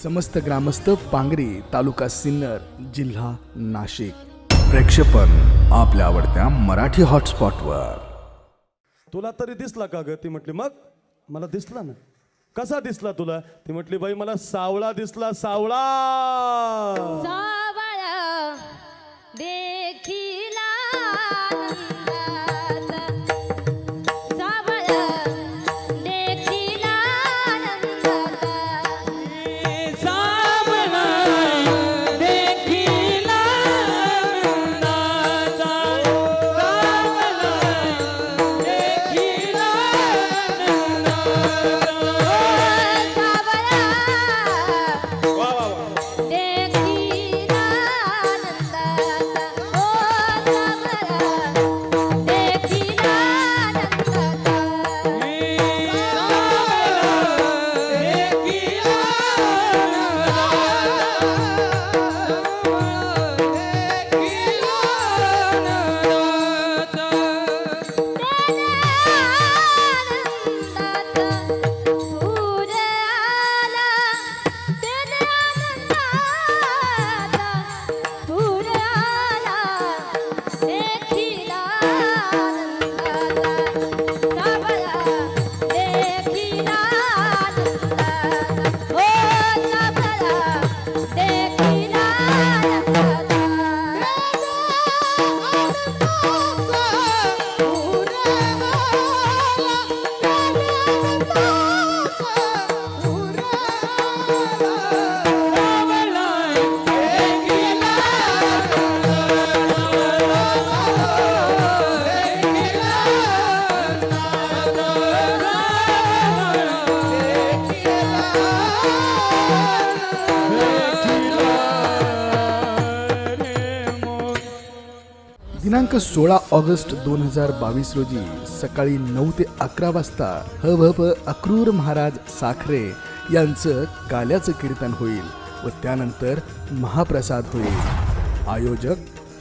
समस्त ग्रामस्थ पांगरी, तालुका सिन्नर, जिल्हा नाशिक. प्रेक्षेपण आपल्या आवडत्या मराठी हॉटस्पॉटवर. तुला तरी दिसला का ग? ती म्हटली मग मला दिसला ना. कसा दिसला तुला? ती म्हटली बाई मला सावळा दिसला, सावळा. सावळा देखिला दिनांक 16 ऑगस्ट 2022 रोजी सकाळी 9 ते 11 वाजता हभप अक्रूर महाराज साखरे यांचं काल्याचं कीर्तन होईल व त्यानंतर महाप्रसाद होईल. आयोजक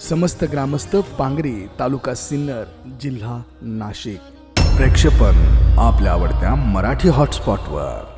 समस्त ग्रामस्थ पांगरी, तालुका सिन्नर, जिल्हा नाशिक. प्रेक्षेपण आपल्या आवडत्या मराठी हॉटस्पॉटवर.